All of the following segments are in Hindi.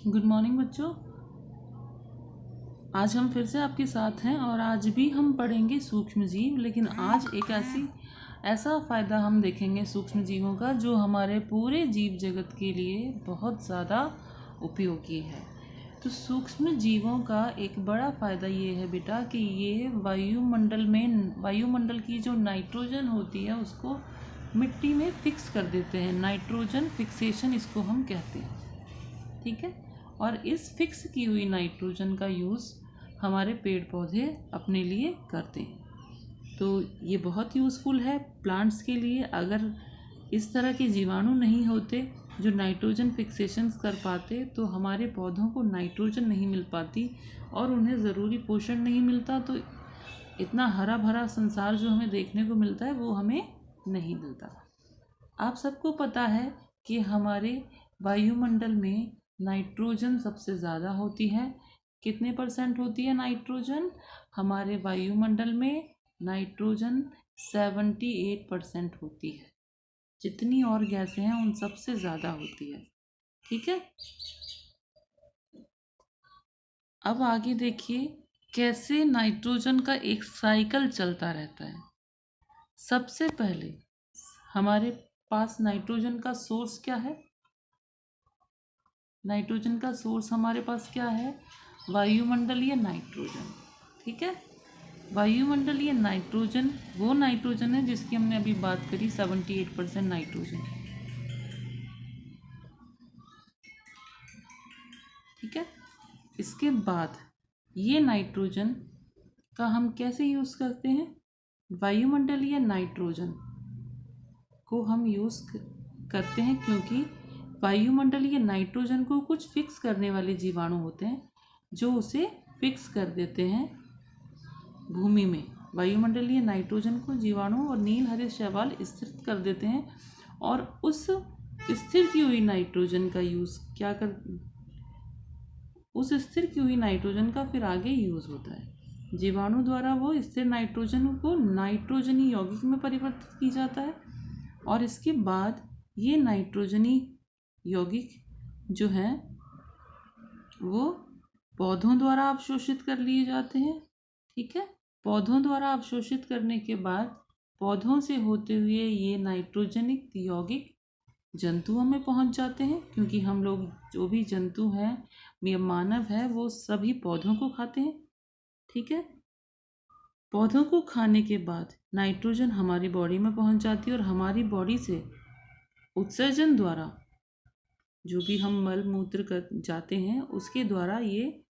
गुड मॉर्निंग बच्चों। आज हम फिर से आपके साथ हैं और आज भी हम पढ़ेंगे सूक्ष्म जीव। लेकिन आज एक ऐसा फ़ायदा हम देखेंगे सूक्ष्म जीवों का जो हमारे पूरे जीव जगत के लिए बहुत ज़्यादा उपयोगी है। तो सूक्ष्म जीवों का एक बड़ा फ़ायदा ये है बेटा कि ये वायुमंडल की जो नाइट्रोजन होती है उसको मिट्टी में फिक्स कर देते हैं। नाइट्रोजन फिक्सेशन इसको हम कहते हैं, ठीक है। और इस फिक्स की हुई नाइट्रोजन का यूज़ हमारे पेड़ पौधे अपने लिए करते हैं। तो ये बहुत यूज़फुल है प्लांट्स के लिए। अगर इस तरह के जीवाणु नहीं होते जो नाइट्रोजन फिक्सेशन कर पाते तो हमारे पौधों को नाइट्रोजन नहीं मिल पाती और उन्हें ज़रूरी पोषण नहीं मिलता। तो इतना हरा भरा संसार जो हमें देखने को मिलता है वो हमें नहीं मिलता। आप सबको पता है कि हमारे वायुमंडल में नाइट्रोजन सबसे ज़्यादा होती है। कितने % होती है नाइट्रोजन? हमारे वायुमंडल में नाइट्रोजन 78% होती है। जितनी और गैसें हैं उन सबसे ज़्यादा होती है, ठीक है। अब आगे देखिए कैसे नाइट्रोजन का एक साइकिल चलता रहता है। सबसे पहले हमारे पास नाइट्रोजन का सोर्स क्या है? नाइट्रोजन का सोर्स हमारे पास क्या है? वायुमंडलीय नाइट्रोजन, ठीक है। वायुमंडलीय नाइट्रोजन वो नाइट्रोजन है जिसकी हमने अभी बात करी, 78% नाइट्रोजन, ठीक है। इसके बाद ये नाइट्रोजन का हम कैसे यूज़ करते हैं? वायुमंडलीय नाइट्रोजन को हम यूज़ करते हैं क्योंकि वायुमंडलीय नाइट्रोजन को कुछ फिक्स करने वाले जीवाणु होते हैं जो उसे फिक्स कर देते हैं भूमि में। वायुमंडलीय नाइट्रोजन को जीवाणु और नील हरे शैवाल स्थिर कर देते हैं और उस स्थिर की हुई नाइट्रोजन का यूज़ उस स्थिर की हुई नाइट्रोजन का फिर आगे यूज़ होता है। जीवाणु द्वारा वो स्थिर नाइट्रोजन को नाइट्रोजनी यौगिक में परिवर्तित की जाता है और इसके बाद ये नाइट्रोजनी यौगिक जो हैं वो पौधों द्वारा अवशोषित कर लिए जाते हैं, ठीक है। पौधों द्वारा अवशोषित करने के बाद पौधों से होते हुए ये नाइट्रोजनिक यौगिक जंतुओं में पहुंच जाते हैं, क्योंकि हम लोग जो भी जंतु हैं या मानव है वो सभी पौधों को खाते हैं, ठीक है। पौधों को खाने के बाद नाइट्रोजन हमारी बॉडी में पहुंच जाती है और हमारी बॉडी से उत्सर्जन द्वारा जो भी हम मल मूत्र कर जाते हैं उसके द्वारा ये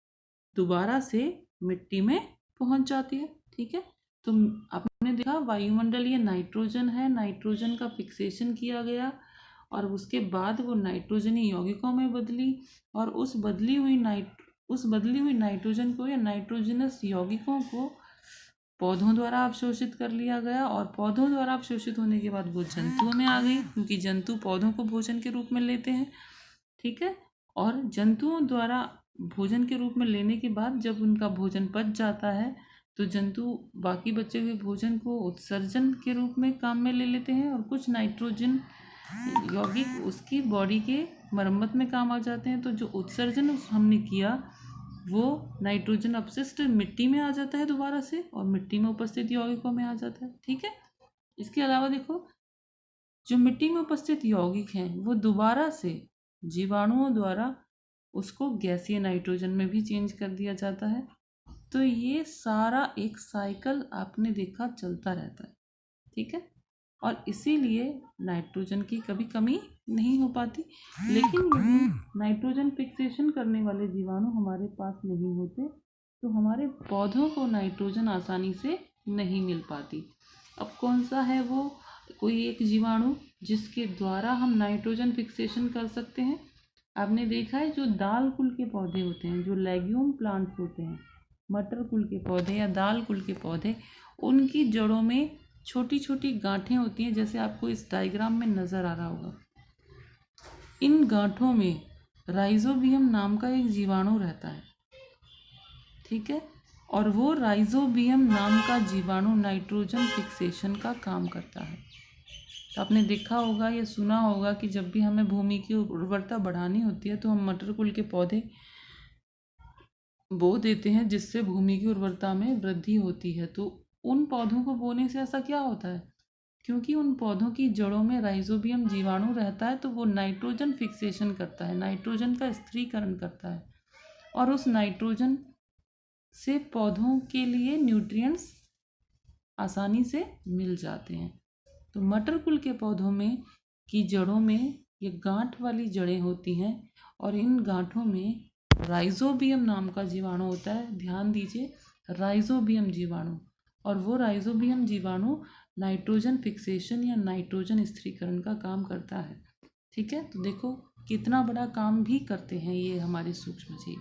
दोबारा से मिट्टी में पहुंच जाती है, ठीक है। तो आपने देखा वायुमंडलीय नाइट्रोजन है, नाइट्रोजन का फिक्सेशन किया गया और उसके बाद वो नाइट्रोजनी यौगिकों में बदली और उस बदली हुई नाइट्रोजन को या नाइट्रोजनस यौगिकों को पौधों द्वारा अवशोषित कर लिया गया और पौधों द्वारा अवशोषित होने के बाद वो जंतुओं में आ गई, क्योंकि जंतु पौधों को भोजन के रूप में लेते हैं, ठीक है। और जंतुओं द्वारा भोजन के रूप में लेने के बाद जब उनका भोजन पच जाता है तो जंतु बाकी बचे हुए भोजन को उत्सर्जन के रूप में काम में ले लेते हैं और कुछ नाइट्रोजन यौगिक उसकी बॉडी के मरम्मत में काम आ जाते हैं। तो जो उत्सर्जन हमने किया वो नाइट्रोजन अपशिष्ट मिट्टी में आ जाता है दोबारा से और मिट्टी में उपस्थित यौगिकों में आ जाता है, ठीक है। इसके अलावा देखो जो मिट्टी में उपस्थित यौगिक हैं वो दोबारा से जीवाणुओं द्वारा उसको गैसीय नाइट्रोजन में भी चेंज कर दिया जाता है। तो ये सारा एक साइकिल आपने देखा चलता रहता है, ठीक है। और इसीलिए नाइट्रोजन की कभी कमी नहीं हो पाती। लेकिन यदि नाइट्रोजन फिक्सेशन करने वाले जीवाणु हमारे पास नहीं होते तो हमारे पौधों को नाइट्रोजन आसानी से नहीं मिल पाती। अब कौन सा है वो कोई एक जीवाणु जिसके द्वारा हम नाइट्रोजन फिक्सेशन कर सकते हैं? आपने देखा है जो दाल कुल के पौधे होते हैं, जो लेग्यूम प्लांट्स होते हैं, मटर कुल के पौधे या दाल कुल के पौधे, उनकी जड़ों में छोटी छोटी गांठें होती हैं, जैसे आपको इस डायग्राम में नज़र आ रहा होगा। इन गांठों में राइजोबियम नाम का एक जीवाणु रहता है, ठीक है। और वो राइजोबियम नाम का जीवाणु नाइट्रोजन फिक्सेशन का काम करता है। तो आपने देखा होगा या सुना होगा कि जब भी हमें भूमि की उर्वरता बढ़ानी होती है तो हम मटर कुल के पौधे बो देते हैं, जिससे भूमि की उर्वरता में वृद्धि होती है। तो उन पौधों को बोने से ऐसा क्या होता है, क्योंकि उन पौधों की जड़ों में राइजोबियम जीवाणु रहता है, तो वो नाइट्रोजन फिक्सेशन करता है, नाइट्रोजन का स्थिरीकरण करता है, और उस नाइट्रोजन से पौधों के लिए न्यूट्रिएंट्स आसानी से मिल जाते हैं। तो मटर कुल के पौधों में की जड़ों में ये गांठ वाली जड़ें होती हैं, और इन गांठों में राइजोबियम नाम का जीवाणु होता है। ध्यान दीजिए, राइजोबियम जीवाणु। और वो राइजोबियम जीवाणु नाइट्रोजन फिक्सेशन या नाइट्रोजन स्थिरीकरण का काम करता है। ठीक है, तो देखो कितना बड़ा काम भी करते हैं ये हमारे सूक्ष्मजीव।